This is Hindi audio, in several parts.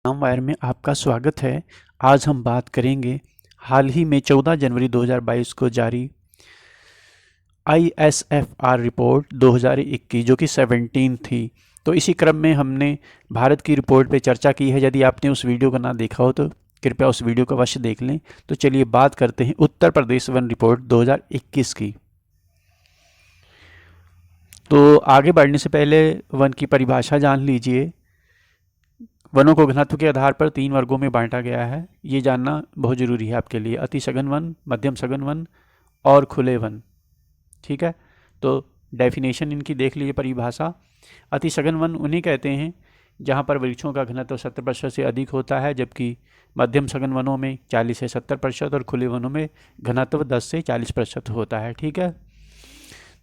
वायर में आपका स्वागत है। आज हम बात करेंगे हाल ही में 14 जनवरी 2022 को जारी ISFR रिपोर्ट 2021 जो कि 17 थी। तो इसी क्रम में हमने भारत की रिपोर्ट पे चर्चा की है। यदि आपने उस वीडियो को ना देखा हो तो कृपया उस वीडियो को अवश्य देख लें। तो चलिए बात करते हैं उत्तर प्रदेश वन रिपोर्ट 2021 की। तो आगे बढ़ने से पहले वन की परिभाषा जान लीजिए। वनों को घनत्व के आधार पर 3 वर्गों में बांटा गया है। ये जानना बहुत ज़रूरी है आपके लिए। अति सघन वन, मध्यम सघन वन और खुले वन। ठीक है, तो डेफिनेशन इनकी देख लीजिए, परिभाषा। अति सघन वन उन्हें कहते हैं जहाँ पर वृक्षों का घनत्व 70% से अधिक होता है, जबकि मध्यम सघन वनों में 40 से 70% और खुले वनों में घनत्व 10 से 40% होता है। ठीक है,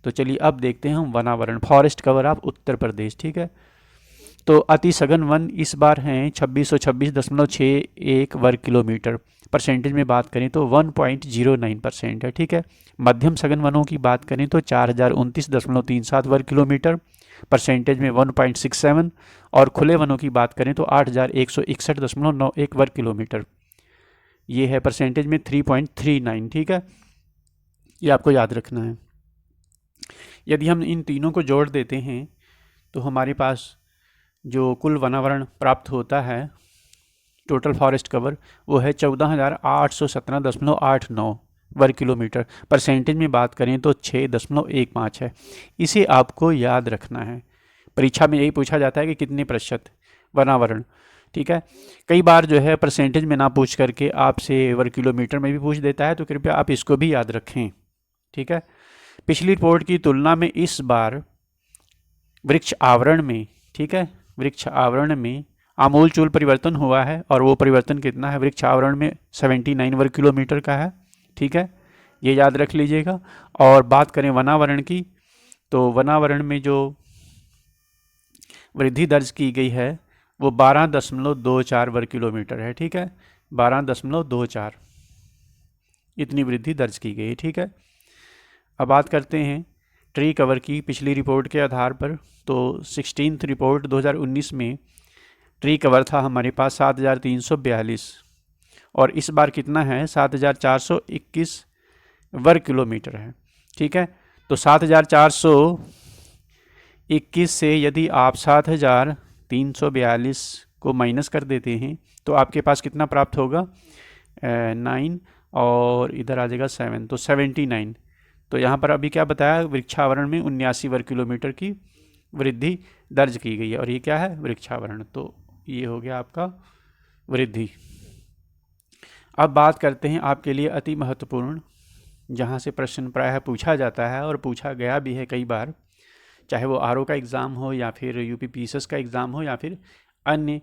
तो चलिए अब देखते हैं हम वनावरण, forest cover of Uttar Pradesh. ठीक है, तो अति सघन वन इस बार हैं 2626.61 वर्ग किलोमीटर। परसेंटेज में बात करें तो 1.09% है। ठीक है, मध्यम सघन वनों की बात करें तो 4029.37 वर्ग किलोमीटर, परसेंटेज में 1.67। और खुले वनों की बात करें तो 8161.91 वर्ग किलोमीटर, ये है परसेंटेज में 3.39। ठीक है, ये आपको याद रखना है। यदि हम इन तीनों को जोड़ देते हैं तो हमारे पास जो कुल वनावरण प्राप्त होता है, टोटल फॉरेस्ट कवर, वो है 14,817.89 वर्ग किलोमीटर। परसेंटेज में बात करें तो 6.15 है। इसे आपको याद रखना है। परीक्षा में यही पूछा जाता है कि कितने प्रतिशत वनावरण। ठीक है, कई बार जो है परसेंटेज में ना पूछ करके आपसे वर्ग किलोमीटर में भी पूछ देता है, तो कृपया आप इसको भी याद रखें। ठीक है, पिछली रिपोर्ट की तुलना में इस बार वृक्ष आवरण में, ठीक है, वृक्ष आवरण में आमूलचूल परिवर्तन हुआ है। और वो परिवर्तन कितना है? वृक्ष आवरण में 79 वर्ग किलोमीटर का है। ठीक है, ये याद रख लीजिएगा। और बात करें वनावरण की, तो वनावरण में जो वृद्धि दर्ज की गई है वो 12.24 वर्ग किलोमीटर है। ठीक है, 12.24 इतनी वृद्धि दर्ज की गई है। ठीक है, अब बात करते हैं ट्री कवर की पिछली रिपोर्ट के आधार पर। तो 16th रिपोर्ट 2019 में ट्री कवर था हमारे पास 7,342 और इस बार कितना है? 7,421 वर्ग किलोमीटर है। ठीक है, तो 7,421 से यदि आप 7,342 को माइनस कर देते हैं तो आपके पास कितना प्राप्त होगा? 9 और इधर आ जाएगा 7, तो 79। तो यहाँ पर अभी क्या बताया? वृक्षावरण में 79 वर्ग किलोमीटर की वृद्धि दर्ज की गई है। और ये क्या है? वृक्षावरण। तो ये हो गया आपका वृद्धि। अब बात करते हैं आपके लिए अति महत्वपूर्ण, जहाँ से प्रश्न प्रायः पूछा जाता है और पूछा गया भी है कई बार, चाहे वो आरओ का एग्ज़ाम हो या फिर यूपी पीएसएस का एग्ज़ाम हो या फिर अन्य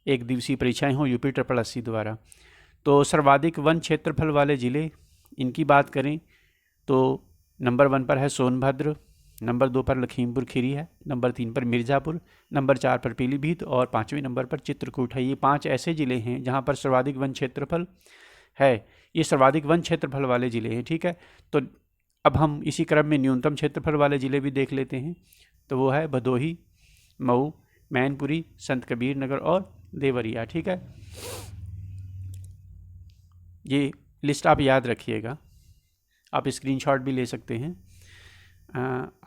एक दिवसीय परीक्षाएं हो यूपी SSC द्वारा। तो सर्वाधिक वन क्षेत्रफल वाले ज़िले, इनकी बात करें तो नंबर 1 पर है सोनभद्र, नंबर 2 पर लखीमपुर खीरी है, नंबर 3 पर मिर्ज़ापुर, नंबर 4 पर पीलीभीत और 5वें नंबर पर चित्रकूट है। ये 5 ऐसे ज़िले हैं जहाँ पर सर्वाधिक वन क्षेत्रफल है। ये सर्वाधिक वन क्षेत्रफल वाले ज़िले हैं। ठीक है, तो अब हम इसी क्रम में न्यूनतम क्षेत्रफल वाले ज़िले भी देख लेते हैं। तो वो है भदोही, मऊ, मैनपुरी, संत कबीर नगर और देवरिया। ठीक है, ये लिस्ट आप याद रखिएगा, आप स्क्रीनशॉट भी ले सकते हैं।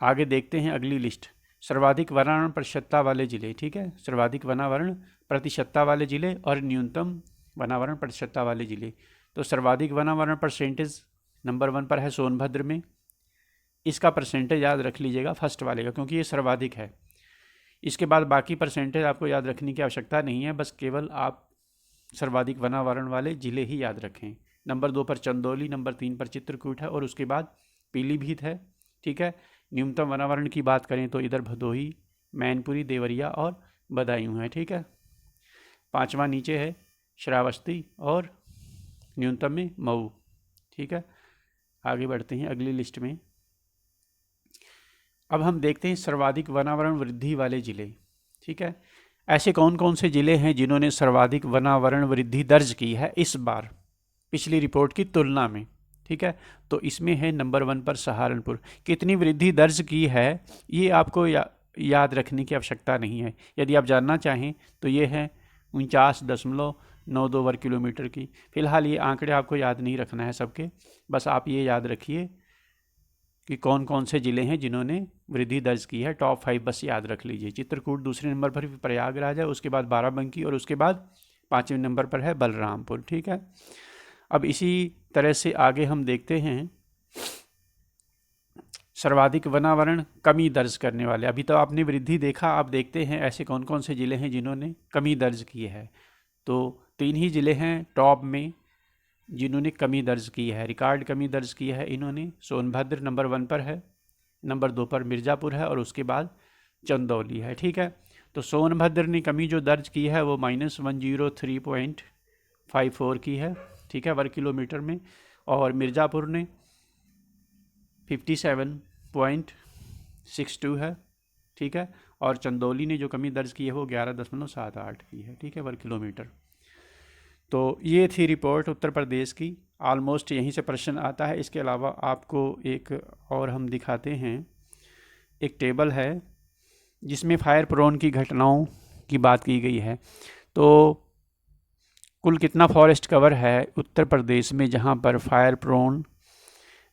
आगे देखते हैं अगली लिस्ट, सर्वाधिक वनावरण प्रतिशतता वाले ज़िले। ठीक है, सर्वाधिक वनावरण प्रतिशतता वाले ज़िले और न्यूनतम वनावरण प्रतिशतता वाले ज़िले। तो सर्वाधिक वनावरण परसेंटेज नंबर 1 पर है सोनभद्र में। इसका परसेंटेज याद रख लीजिएगा फर्स्ट वाले का, क्योंकि ये सर्वाधिक है। इसके बाद बाकी परसेंटेज आपको याद रखने की आवश्यकता नहीं है, बस केवल आप सर्वाधिक वनावरण वाले ज़िले ही याद रखें। नंबर 2 पर चंदौली, नंबर 3 पर चित्रकूट है और उसके बाद पीलीभीत है। ठीक है, न्यूनतम वनावरण की बात करें तो इधर भदोही, मैनपुरी, देवरिया और बदायूं है। ठीक है, 5वां नीचे है श्रावस्ती और न्यूनतम में मऊ। ठीक है, आगे बढ़ते हैं अगली लिस्ट में। अब हम देखते हैं सर्वाधिक वनावरण वृद्धि वाले ज़िले। ठीक है, ऐसे कौन कौन से ज़िले हैं जिन्होंने सर्वाधिक वनावरण वृद्धि दर्ज की है इस बार पिछली रिपोर्ट की तुलना में? ठीक है, तो इसमें है नंबर 1 पर सहारनपुर। कितनी वृद्धि दर्ज की है ये आपको याद रखने की आवश्यकता नहीं है। यदि आप जानना चाहें तो ये है 49.92 वर्ग किलोमीटर की। फ़िलहाल ये आंकड़े आपको याद नहीं रखना है सबके, बस आप ये याद रखिए कि कौन कौन से ज़िले हैं जिन्होंने वृद्धि दर्ज की है। टॉप 5 बस याद रख लीजिए। चित्रकूट दूसरे नंबर पर प्रयागराज है, उसके बाद बाराबंकी और उसके बाद 5वें नंबर पर है बलरामपुर। ठीक है, अब इसी तरह से आगे हम देखते हैं सर्वाधिक वनावरण कमी दर्ज करने वाले। अभी तो आपने वृद्धि देखा, आप देखते हैं ऐसे कौन कौन से ज़िले हैं जिन्होंने कमी दर्ज की है। तो 3 ही ज़िले हैं टॉप में जिन्होंने कमी दर्ज की है, रिकॉर्ड कमी दर्ज की है इन्होंने। सोनभद्र नंबर 1 पर है, नंबर 2 पर मिर्ज़ापुर है और उसके बाद चंदौली है। ठीक है, तो सोनभद्र ने कमी जो दर्ज की है वो -103.54 की है, ठीक है, वर्ग किलोमीटर में। और मिर्ज़ापुर ने 57.62 है, ठीक है। और चंदौली ने जो कमी दर्ज की है वो 11.78 की है, ठीक है, वर्ग किलोमीटर। तो ये थी रिपोर्ट उत्तर प्रदेश की। ऑलमोस्ट यहीं से प्रश्न आता है। इसके अलावा आपको एक और हम दिखाते हैं, एक टेबल है जिसमें फायर प्रोन की घटनाओं की बात की गई है। तो कुल कितना फॉरेस्ट कवर है उत्तर प्रदेश में जहाँ पर फायर प्रोन,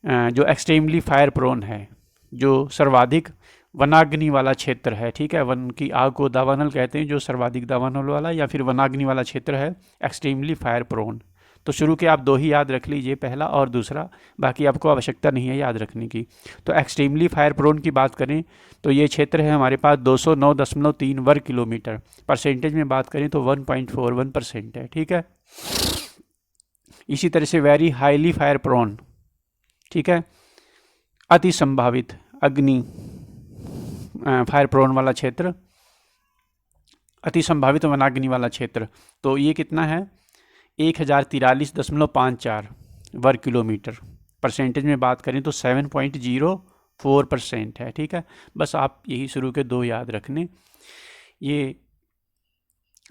जो एक्सट्रीमली फायर प्रोन है, जो सर्वाधिक वनाग्नि वाला क्षेत्र है, ठीक है, वन की आग को दावानल कहते हैं, जो सर्वाधिक दावानल वाला या फिर वनाग्नि वाला क्षेत्र है, एक्सट्रीमली फायर प्रोन। तो शुरू के आप 2 ही याद रख लीजिए, पहला और दूसरा, बाकी आपको आवश्यकता नहीं है याद रखने की। तो एक्सट्रीमली फायर प्रोन की बात करें तो ये क्षेत्र है हमारे पास 209.3 वर्ग किलोमीटर। परसेंटेज में बात करें तो 1.41% है, ठीक है। इसी तरह से वेरी हाईली फायर प्रोन, ठीक है, अति संभावित अग्नि फायर प्रोन वाला क्षेत्र, अति संभावित वनाग्नि वाला क्षेत्र, तो ये कितना है 1043.54 वर्ग किलोमीटर। परसेंटेज में बात करें तो 7.04% है, ठीक है। बस आप यही शुरू के 2 याद रखने। ये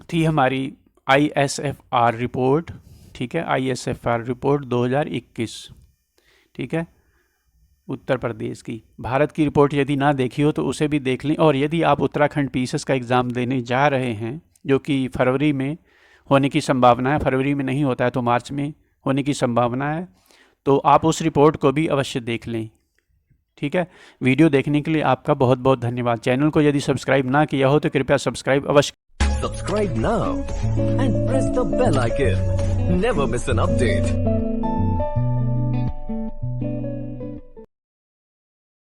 थी हमारी ISFR रिपोर्ट, ठीक है, ISFR रिपोर्ट 2021, ठीक है, उत्तर प्रदेश की। भारत की रिपोर्ट यदि ना देखी हो तो उसे भी देख लें। और यदि आप उत्तराखंड PSS का एग्ज़ाम देने जा रहे हैं जो कि फरवरी में होने की संभावना है, फरवरी में नहीं होता है तो मार्च में होने की संभावना है, तो आप उस रिपोर्ट को भी अवश्य देख लें, ठीक है। वीडियो देखने के लिए आपका बहुत बहुत धन्यवाद। चैनल को यदि सब्सक्राइब ना किया हो तो कृपया सब्सक्राइब अवश्य। Subscribe now and press the bell icon. Never miss an update.